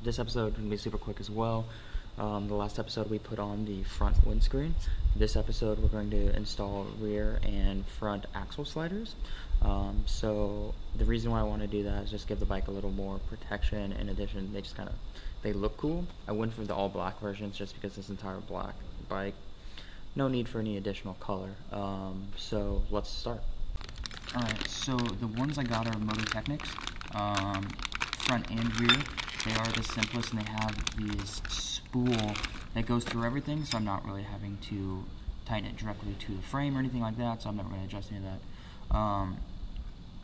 This episode can be super quick as well. The last episode we put on the front windscreen. This episode we're going to install rear and front axle sliders. So the reason why I want to do that is just give the bike a little more protection. In addition, they look cool. I went for the all black versions just because this entire black bike. No need for any additional color. So let's start. Alright, so the ones I got are Mototechnics, front and rear. They are the simplest, and they have this spool that goes through everything, so I'm not really having to tighten it directly to the frame or anything like that, so I'm not really adjusting to that.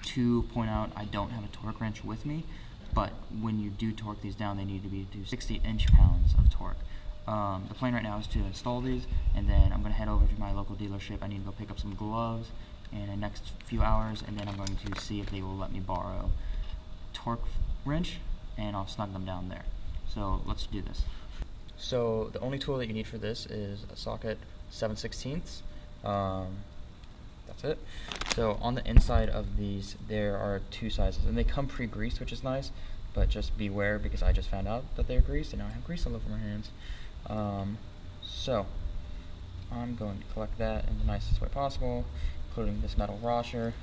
To point out, I don't have a torque wrench with me, but when you do torque these down, they need to do 60 inch-pounds of torque. The plan right now is to install these, and then I'm going to head over to my local dealership. I need to go pick up some gloves in the next few hours, and then I'm going to see if they will let me borrow torque wrench, and I'll snug them down there. So let's do this. So the only tool that you need for this is a socket 7/16. That's it. So on the inside of these there are two sizes, and they come pre-greased, which is nice, but just beware because I just found out that they're greased and now I have grease all over my hands. So I'm going to collect that in the nicest way possible, including this metal washer,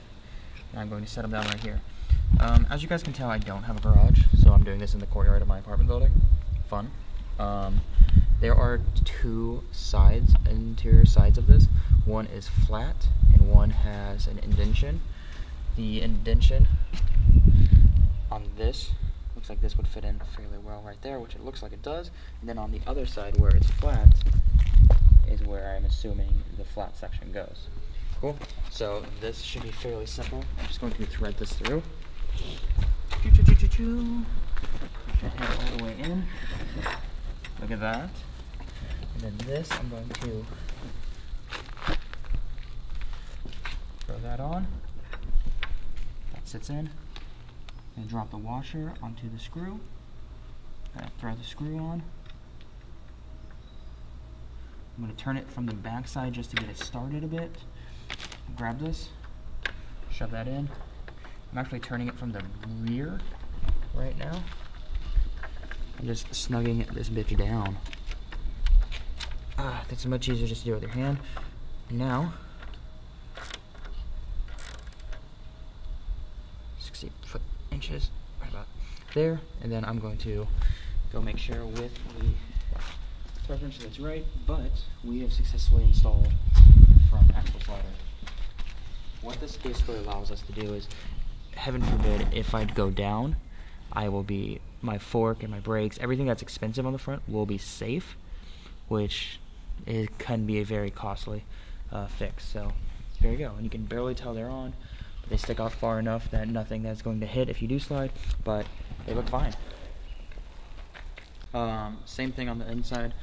and I'm going to set them down right here. As you guys can tell, I don't have a garage, so I'm doing this in the courtyard of my apartment building. Fun. There are two sides, interior sides of this. One is flat, and one has an indentation. The indentation on this looks like this would fit in fairly well right there, which it looks like it does. And then on the other side, where it's flat, is where I'm assuming the flat section goes. Cool. So this should be fairly simple. I'm just going to thread this through. Head all the way in. Look at that. And then this, I'm going to throw that on. That sits in. And drop the washer onto the screw. Throw the screw on. I'm going to turn it from the back side just to get it started a bit. Grab this, shove that in. I'm actually turning it from the rear right now. I'm just snugging this bitch down. That's much easier just to do it with your hand. Now, 60 inches, right about there, and then I'm going to go make sure with the torque wrench that's right, but we have successfully installed the front axle slider. What this basically allows us to do is, heaven forbid, if I'd go down, my fork and my brakes, everything that's expensive on the front will be safe, which it can be a very costly fix. So there you go, and you can barely tell they're on, but they stick out far enough that nothing that's going to hit if you do slide, but they look fine. Same thing on the inside.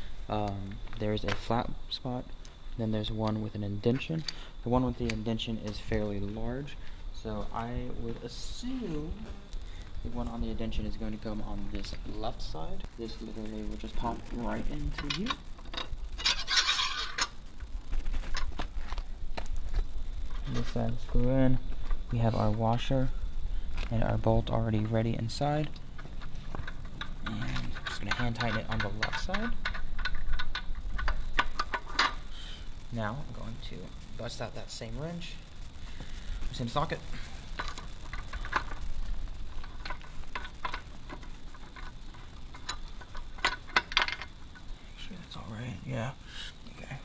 There's a flat spot, then there's one with an indentation. The one with the indentation is fairly large, so I would assume the one on the indentation is going to come on this left side. This literally will just pop right into here. This side, screw in. We have our washer and our bolt already ready inside. And I'm just going to hand tighten it on the left side. Now I'm going to bust out that same wrench, same socket. Make sure that's all right. Yeah. Okay.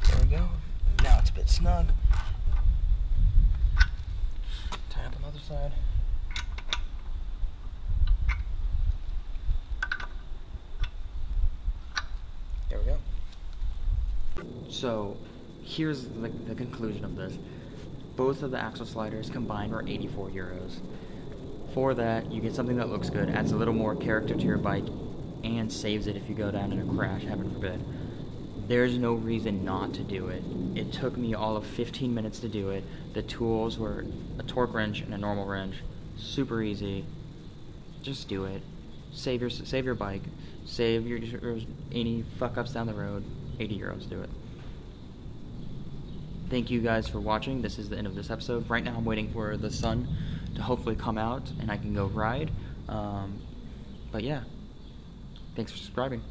There we go. Now it's a bit snug. Tie up another side. There we go. So here's the conclusion of this. Both of the axle sliders combined are 84 euros. For that, you get something that looks good, adds a little more character to your bike, and saves it if you go down in a crash, heaven forbid. There's no reason not to do it. It took me all of 15 minutes to do it. The tools were a torque wrench and a normal wrench. Super easy. Just do it. Save your bike, save your any fuck ups down the road. €80, do it. Thank you guys for watching. This is the end of this episode. Right now I'm waiting for the sun to hopefully come out and I can go ride. But yeah, thanks for subscribing.